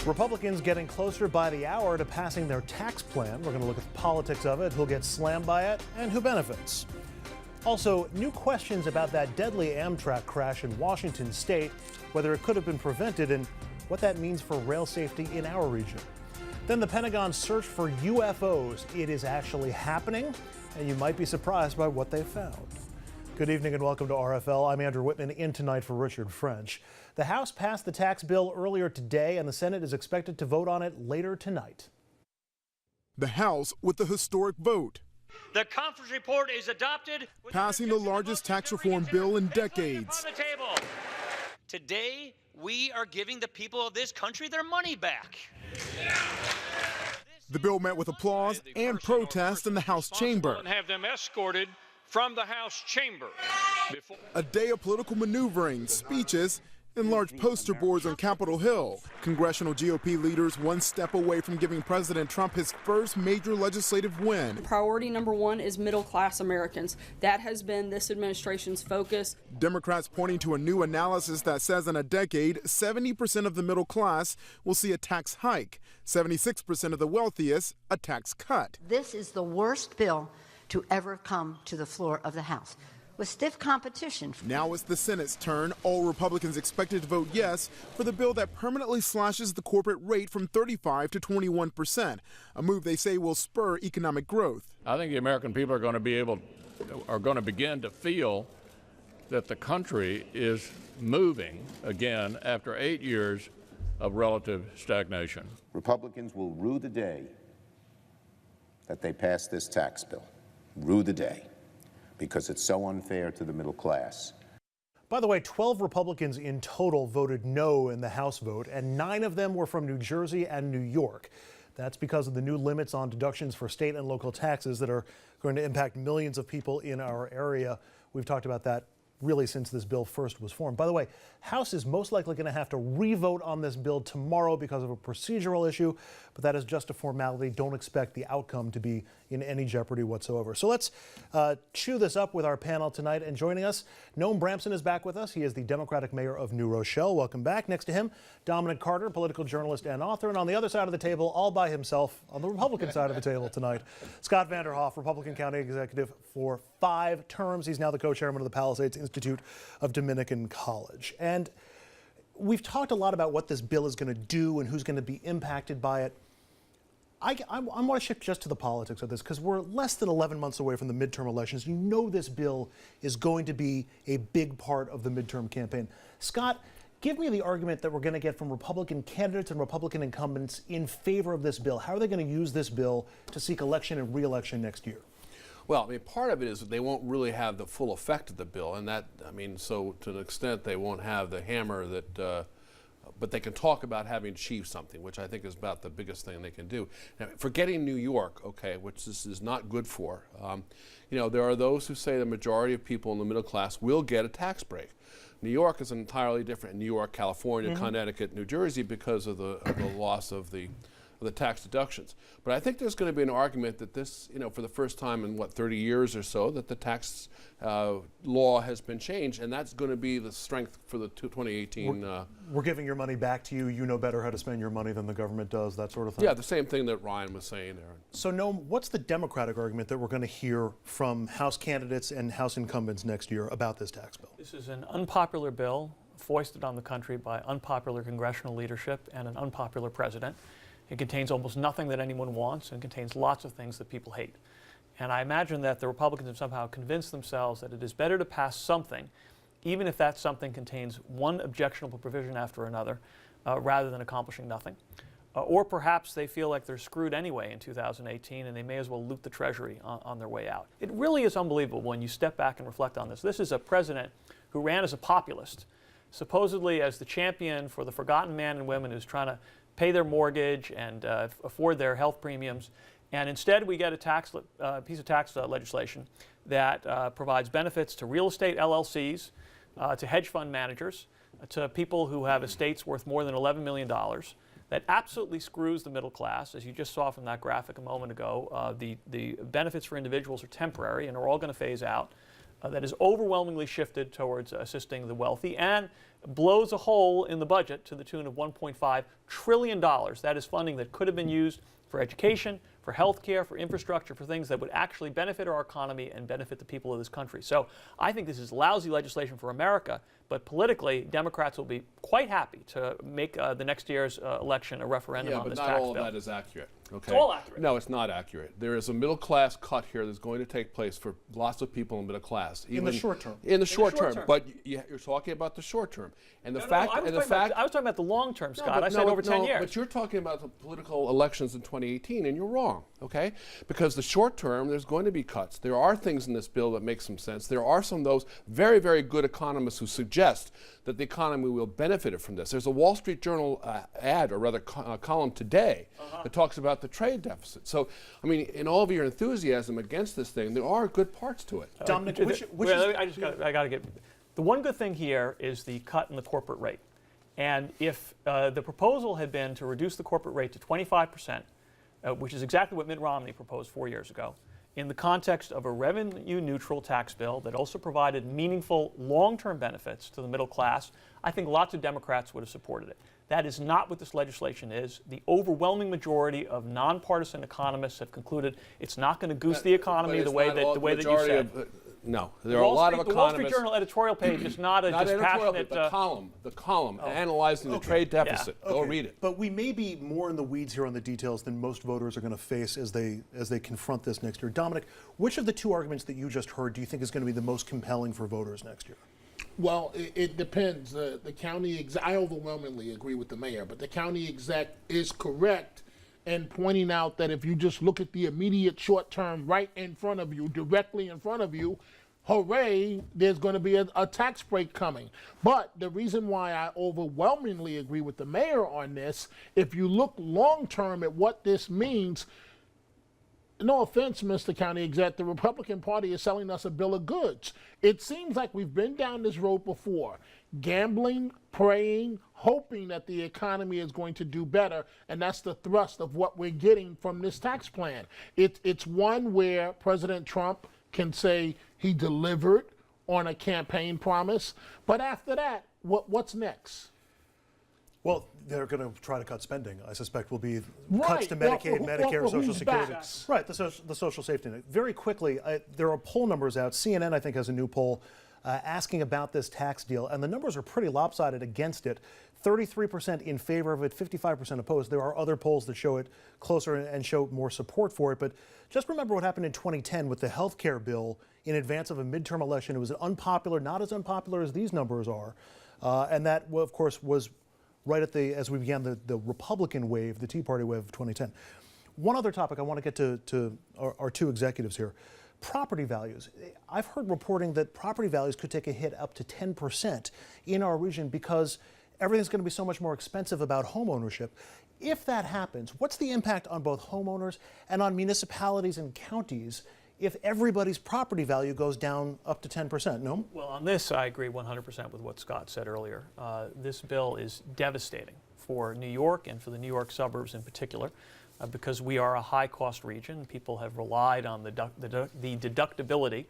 Republicans getting closer by the hour to passing their tax plan. We're going to look at the politics of it, who'll get slammed by it, and who benefits. Also, new questions about that deadly Amtrak crash in Washington state, whether it could have been prevented and what that means for rail safety in our region. Then the Pentagon's search for UFOs. It is actually happening, and you might be surprised by what they found. Good evening and welcome to RFL. I'm Andrew Whitman, in tonight for Richard French. The House passed the tax bill earlier today, and the Senate is expected to vote on it later tonight. The House with the historic vote. The conference report is adopted, passing the largest tax reform bill in decades. On the table. Today, we are giving the people of this country their money back. The bill met with applause and protest in the House chamber. And have them escorted from the House chamber. A day of political maneuvering, speeches, and large poster boards on Capitol Hill. Congressional GOP leaders one step away from giving President Trump his first major legislative win. Priority number one is middle-class Americans. That has been this administration's focus. Democrats pointing to a new analysis that says in a decade, 70% of the middle class will see a tax hike, 76% of the wealthiest a tax cut. This is the worst bill to ever come to the floor of the House, with stiff competition. Now it's the Senate's turn. All Republicans expected to vote yes for the bill that permanently slashes the corporate rate from 35% to 21%, a move they say will spur economic growth. I think the American people are going to begin to feel that the country is moving again after 8 years of relative stagnation. Republicans will rue the day that they passed this tax bill. Rue the day, because it's so unfair to the middle class. By the way, 12 Republicans in total voted no in the House vote, and 9 of them were from New Jersey and New York. That's because of the new limits on deductions for state and local taxes that are going to impact millions of people in our area. We've talked about that really since this bill first was formed. By the way, House is most likely going to have to re-vote on this bill tomorrow because of a procedural issue, but that is just a formality. Don't expect the outcome to be in any jeopardy whatsoever. So let's chew this up with our panel tonight. And joining us, Noam Bramson is back with us. He is the Democratic mayor of New Rochelle. Welcome back. Next to him, Dominic Carter, political journalist and author. And on the other side of the table, all by himself, on the Republican side of the table tonight, Scott Vanderhoff, Republican County Executive for 5 terms. He's now the co-chairman of the Palisades Institute of Dominican College. And we've talked a lot about what this bill is going to do and who's going to be impacted by it. I want to shift just to the politics of this because we're less than 11 months away from the midterm elections. You know this bill is going to be a big part of the midterm campaign. Scott, give me the argument that we're going to get from Republican candidates and Republican incumbents in favor of this bill. How are they going to use this bill to seek election and re-election next year? Well, I mean, part of it is that they won't really have the full effect of the bill, and that, I mean, so to an extent they won't have the hammer that, but they can talk about having achieved something, which I think is about the biggest thing they can do. Now, forgetting New York, okay, which this is not good for, you know, there are those who say the majority of people in the middle class will get a tax break. New York is entirely different. New York, California, Connecticut, New Jersey, because of the loss of the tax deductions. But I think there's going to be an argument that this, you know, for the first time in, 30 years or so, that the tax law has been changed, and that's going to be the strength for the 2018. We're giving your money back to you. You know better how to spend your money than the government does, that sort of thing. Yeah, the same thing that Ryan was saying there. So, Noam, what's the Democratic argument that we're going to hear from House candidates and House incumbents next year about this tax bill? This is an unpopular bill foisted on the country by unpopular congressional leadership and an unpopular president. It contains almost nothing that anyone wants and contains lots of things that people hate. And I imagine that the Republicans have somehow convinced themselves that it is better to pass something, even if that something contains one objectionable provision after another, rather than accomplishing nothing. Or perhaps they feel like they're screwed anyway in 2018 and they may as well loot the Treasury on their way out. It really is unbelievable when you step back and reflect on this. This is a president who ran as a populist, supposedly as the champion for the forgotten man and women who's trying to pay their mortgage and afford their health premiums. And instead we get a piece of tax legislation that provides benefits to real estate LLCs, to hedge fund managers, to people who have estates worth more than $11 million, that absolutely screws the middle class. As you just saw from that graphic a moment ago, the benefits for individuals are temporary and are all going to phase out. That is overwhelmingly shifted towards assisting the wealthy and blows a hole in the budget to the tune of $1.5 trillion. That is funding that could have been used for education, for health care, for infrastructure, for things that would actually benefit our economy and benefit the people of this country. So I think this is lousy legislation for America, but politically, Democrats will be quite happy to make the next year's election a referendum on this tax bill. Yeah, but not all of that is accurate. Okay. It's all accurate. No, it's not accurate. There is a middle class cut here that's going to take place for lots of people in middle class. In the short term. In the short term. But you're talking about the short term. And the fact, I was talking about the long term, Scott. I said over 10 years. But you're talking about the political elections in 2018, and you're wrong, okay? Because the short term, there's going to be cuts. There are things in this bill that make some sense. There are some of those very, very good economists who suggest that the economy will benefit from this. There's a Wall Street Journal ad, or rather column today, that talks about the trade deficit. So, I mean, in all of your enthusiasm against this thing, there are good parts to it. Dominic, I got to get. The one good thing here is the cut in the corporate rate. And if the proposal had been to reduce the corporate rate to 25%, which is exactly what Mitt Romney proposed 4 years ago, in the context of a revenue-neutral tax bill that also provided meaningful long-term benefits to the middle class, I think lots of Democrats would have supported it. That is not what this legislation is. The overwhelming majority of nonpartisan economists have concluded it's not going to goose the economy the way that you said. No, there are a lot of economists. The Wall Street Journal editorial page is not a dispassionate. The column analyzing the trade deficit. Yeah. Go read it. But we may be more in the weeds here on the details than most voters are going to face as they confront this next year. Dominic, which of the two arguments that you just heard do you think is going to be the most compelling for voters next year? Well, it depends. The county exec, I overwhelmingly agree with the mayor, but the county exec is correct in pointing out that if you just look at the immediate short term right in front of you, directly in front of you, hooray, there's going to be a tax break coming. But the reason why I overwhelmingly agree with the mayor on this, if you look long term at what this means, no offense, Mr. County Exec, the Republican Party is selling us a bill of goods. It seems like we've been down this road before. Gambling, praying, hoping that the economy is going to do better, and that's the thrust of what we're getting from this tax plan. It's one where President Trump can say he delivered on a campaign promise, but after that, what's next? Well, they're going to try to cut spending. I suspect will be cuts to Medicaid, Medicare, Social Security. Right, the social safety net. Very quickly, there are poll numbers out. CNN, I think, has a new poll asking about this tax deal, and the numbers are pretty lopsided against it. 33% in favor of it, 55% opposed. There are other polls that show it closer and show more support for it. But just remember what happened in 2010 with the health care bill in advance of a midterm election. It was unpopular, not as unpopular as these numbers are. And that, of course, was right at as we began the Republican wave, the Tea Party wave of 2010. One other topic I want to get to our two executives here. Property values. I've heard reporting that property values could take a hit up to 10% in our region because everything's going to be so much more expensive about home ownership. If that happens, what's the impact on both homeowners and on municipalities and counties if everybody's property value goes down up to 10%? No? Well, on this, I agree 100% with what Scott said earlier. This bill is devastating for New York and for the New York suburbs in particular. Because we are a high-cost region. People have relied on the deductibility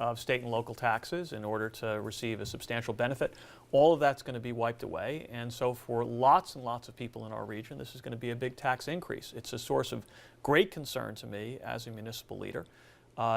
of state and local taxes in order to receive a substantial benefit. All of that's going to be wiped away. And so for lots and lots of people in our region, this is going to be a big tax increase. It's a source of great concern to me as a municipal leader.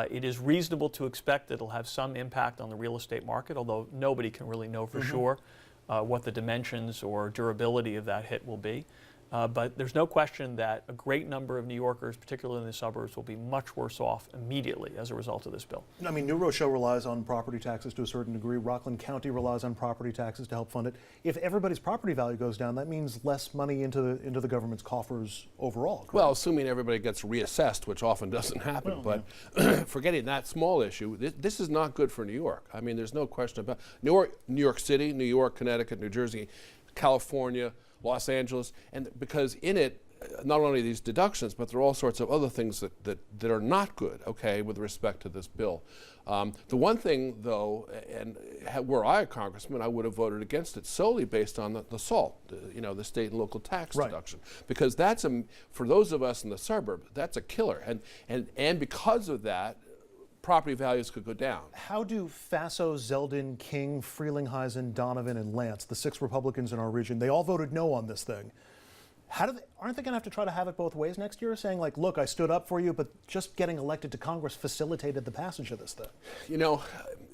It is reasonable to expect that it'll have some impact on the real estate market, although nobody can really know for sure what the dimensions or durability of that hit will be. But there's no question that a great number of New Yorkers, particularly in the suburbs, will be much worse off immediately as a result of this bill. I mean, New Rochelle relies on property taxes to a certain degree. Rockland County relies on property taxes to help fund it. If everybody's property value goes down, that means less money into the government's coffers overall. Correct? Well, assuming everybody gets reassessed, which often doesn't happen. Well, but forgetting that small issue, this is not good for New York. I mean, there's no question about New York City, New York, Connecticut, New Jersey, California, Los Angeles, and because in it, not only these deductions, but there are all sorts of other things that are not good, okay, with respect to this bill. The one thing, though, and were I a congressman, I would have voted against it solely based on the SALT, the state and local tax deduction, because that's for those of us in the suburb, that's a killer, and because of that, property values could go down. How do Faso, Zeldin, King, Frelinghuysen, Donovan, and Lance, the 6 Republicans in our region, they all voted no on this thing. Aren't they going to have to try to have it both ways next year, saying like, look, I stood up for you, but just getting elected to Congress facilitated the passage of this thing? You know,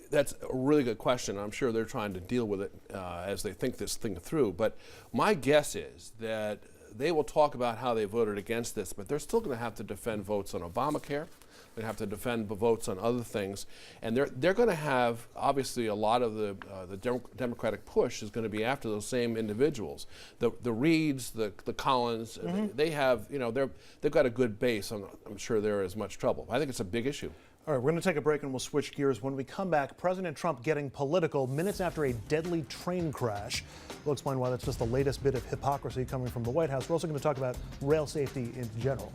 that's a really good question. I'm sure they're trying to deal with it as they think this thing through. But my guess is that they will talk about how they voted against this, but they're still going to have to defend votes on Obamacare. They have to defend votes on other things, and they're going to have, obviously, a lot of the Democratic push is going to be after those same individuals, the Reids, the Collins. They have, you know, they've got a good base. I'm sure they're as much trouble. I think it's a big issue. All right, we're going to take a break and we'll switch gears. When we come back, President Trump getting political minutes after a deadly train crash. We'll explain why that's just the latest bit of hypocrisy coming from the White House. We're also going to talk about rail safety in general.